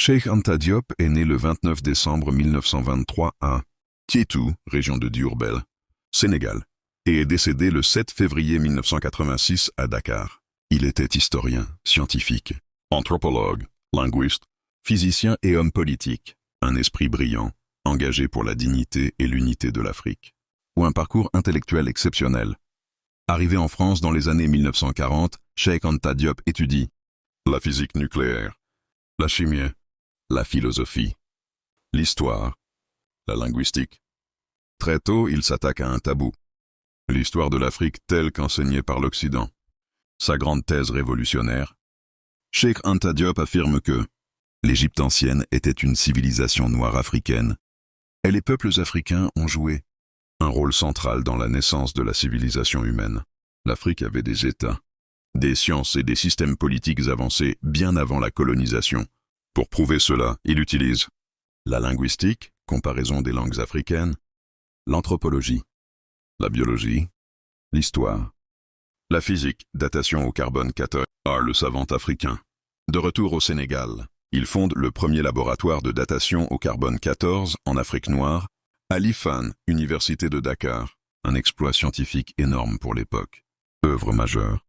Cheikh Anta Diop est né le 29 décembre 1923 à Tietou, région de Diourbel, Sénégal, et est décédé le 7 février 1986 à Dakar. Il était historien, scientifique, anthropologue, linguiste, physicien et homme politique, un esprit brillant, engagé pour la dignité et l'unité de l'Afrique, ou un parcours intellectuel exceptionnel. Arrivé en France dans les années 1940, Cheikh Anta Diop étudie la physique nucléaire, la chimie, la philosophie, l'histoire, la linguistique. Très tôt, il s'attaque à un tabou, l'histoire de l'Afrique telle qu'enseignée par l'Occident. Sa grande thèse révolutionnaire, Cheikh Anta Diop affirme que l'Égypte ancienne était une civilisation noire africaine et les peuples africains ont joué un rôle central dans la naissance de la civilisation humaine. L'Afrique avait des États, des sciences et des systèmes politiques avancés bien avant la colonisation. Pour prouver cela, il utilise la linguistique, comparaison des langues africaines, l'anthropologie, la biologie, l'histoire, la physique, datation au carbone 14, le savant africain. De retour au Sénégal, il fonde le premier laboratoire de datation au carbone 14 en Afrique noire, à l'IFAN, Université de Dakar, un exploit scientifique énorme pour l'époque. Œuvre majeure.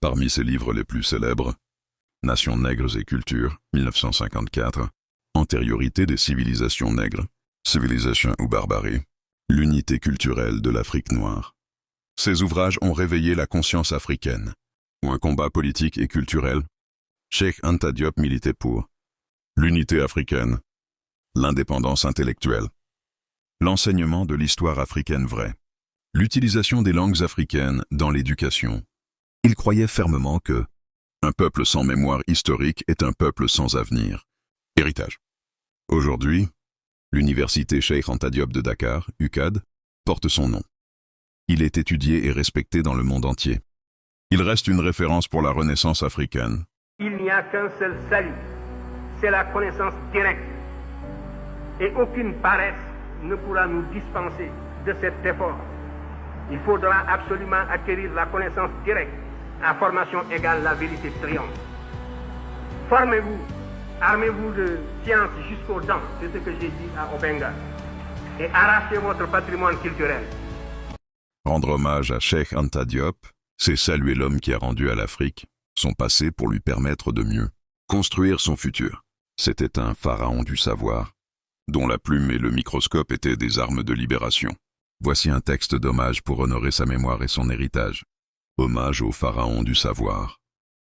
Parmi ses livres les plus célèbres, Nations nègres et culture, 1954, Antériorité des civilisations nègres, Civilisation ou barbarie, L'unité culturelle de l'Afrique noire. Ces ouvrages ont réveillé la conscience africaine, ou un combat politique et culturel. Cheikh Anta Diop militait pour l'unité africaine, l'indépendance intellectuelle, l'enseignement de l'histoire africaine vraie, l'utilisation des langues africaines dans l'éducation. Il croyait fermement que un peuple sans mémoire historique est un peuple sans avenir. Héritage. Aujourd'hui, l'université Cheikh Anta Diop de Dakar, UCAD, porte son nom. Il est étudié et respecté dans le monde entier. Il reste une référence pour la Renaissance africaine. Il n'y a qu'un seul salut, c'est la connaissance directe. Et aucune paresse ne pourra nous dispenser de cet effort. Il faudra absolument acquérir la connaissance directe. À formation égale, la vérité triomphe. Formez-vous, armez-vous de science jusqu'aux dents, c'est ce que j'ai dit à Obenga, et arrachez votre patrimoine culturel. Rendre hommage à Cheikh Anta Diop, c'est saluer l'homme qui a rendu à l'Afrique son passé pour lui permettre de mieux construire son futur. C'était un pharaon du savoir, dont la plume et le microscope étaient des armes de libération. Voici un texte d'hommage pour honorer sa mémoire et son héritage. Hommage au pharaon du savoir,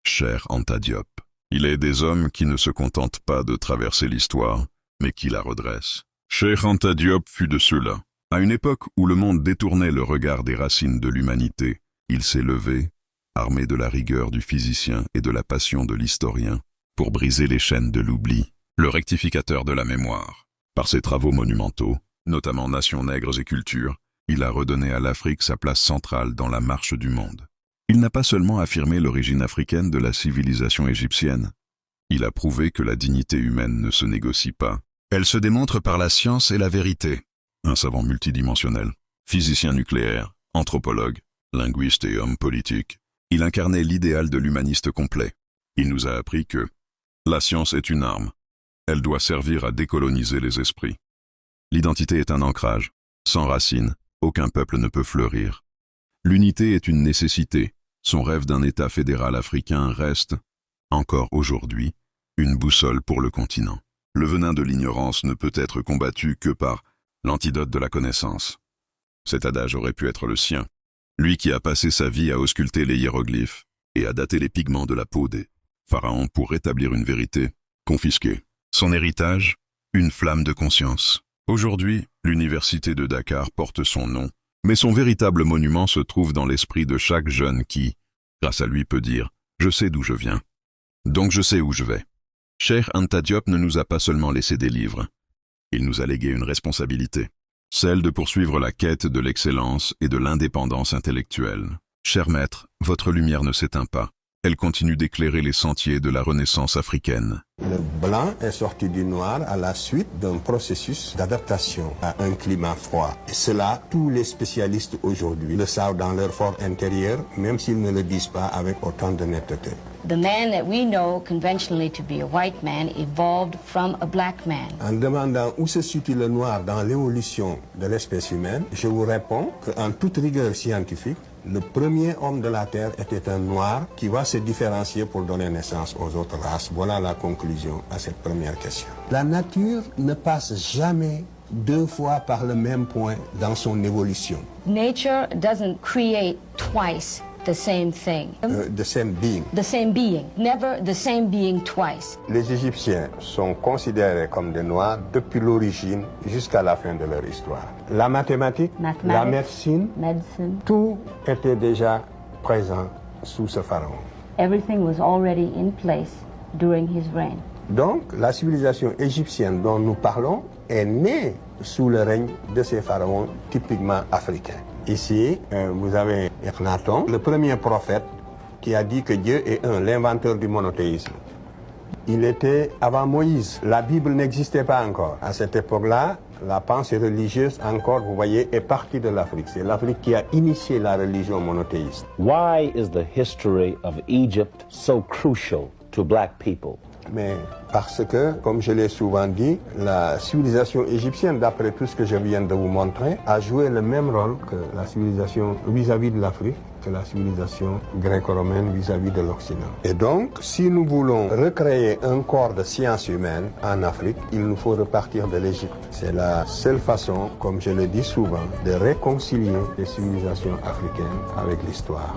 cher Anta Diop. Il est des hommes qui ne se contentent pas de traverser l'histoire, mais qui la redressent. Cheikh Anta Diop fut de ceux-là. À une époque où le monde détournait le regard des racines de l'humanité, il s'est levé, armé de la rigueur du physicien et de la passion de l'historien, pour briser les chaînes de l'oubli, le rectificateur de la mémoire. Par ses travaux monumentaux, notamment Nations nègres et culture, il a redonné à l'Afrique sa place centrale dans la marche du monde. Il n'a pas seulement affirmé l'origine africaine de la civilisation égyptienne. Il a prouvé que la dignité humaine ne se négocie pas. Elle se démontre par la science et la vérité. Un savant multidimensionnel, physicien nucléaire, anthropologue, linguiste et homme politique, il incarnait l'idéal de l'humaniste complet. Il nous a appris que la science est une arme. Elle doit servir à décoloniser les esprits. L'identité est un ancrage. Sans racines, aucun peuple ne peut fleurir. L'unité est une nécessité. Son rêve d'un État fédéral africain reste, encore aujourd'hui, une boussole pour le continent. Le venin de l'ignorance ne peut être combattu que par l'antidote de la connaissance. Cet adage aurait pu être le sien. Lui qui a passé sa vie à ausculter les hiéroglyphes et à dater les pigments de la peau des pharaons pour rétablir une vérité confisquée. Son héritage, une flamme de conscience. Aujourd'hui, l'université de Dakar porte son nom, mais son véritable monument se trouve dans l'esprit de chaque jeune qui, grâce à lui, peut dire « Je sais d'où je viens, donc je sais où je vais ». Cheikh Anta Diop ne nous a pas seulement laissé des livres, il nous a légué une responsabilité, celle de poursuivre la quête de l'excellence et de l'indépendance intellectuelle. Cher maître, votre lumière ne s'éteint pas. Elle continue d'éclairer les sentiers de la Renaissance africaine. Le blanc est sorti du noir à la suite d'un processus d'adaptation à un climat froid. Et cela, tous les spécialistes aujourd'hui le savent dans leur fort intérieur, même s'ils ne le disent pas avec autant de netteté. The man that we know conventionally to be a white man evolved from a black man. En demandant où se situe le noir dans l'évolution de l'espèce humaine, je vous réponds qu'en toute rigueur scientifique, le premier homme de la Terre était un noir qui va se différencier pour donner naissance aux autres races. Voilà la conclusion à cette première question. La nature ne passe jamais deux fois par le même point dans son évolution. Nature doesn't create twice the same thing. The same being. The same being. Never the same being twice. Les Égyptiens sont considérés comme des noirs depuis l'origine jusqu'à la fin de leur histoire. La mathématique, la médecine, tout était déjà présent sous ce pharaon. Everything was already in place during his reign. Donc, la civilisation égyptienne dont nous parlons est née sous le règne de ces pharaons typiquement africains. Ici, vous avez Akhenaton, le premier prophète qui a dit que Dieu est un, l'inventeur du monothéisme. Il était avant Moïse. La Bible n'existait pas encore. À cette époque-là, la pensée religieuse, encore, vous voyez, est partie de l'Afrique. C'est l'Afrique qui a initié la religion monothéiste. Why is the history of Egypt so crucial to black people? Mais parce que, comme je l'ai souvent dit, la civilisation égyptienne, d'après tout ce que je viens de vous montrer, a joué le même rôle que la civilisation vis-à-vis de l'Afrique, que la civilisation gréco-romaine vis-à-vis de l'Occident. Et donc, si nous voulons recréer un corps de sciences humaines en Afrique, il nous faut repartir de l'Égypte. C'est la seule façon, comme je le dis souvent, de réconcilier les civilisations africaines avec l'histoire.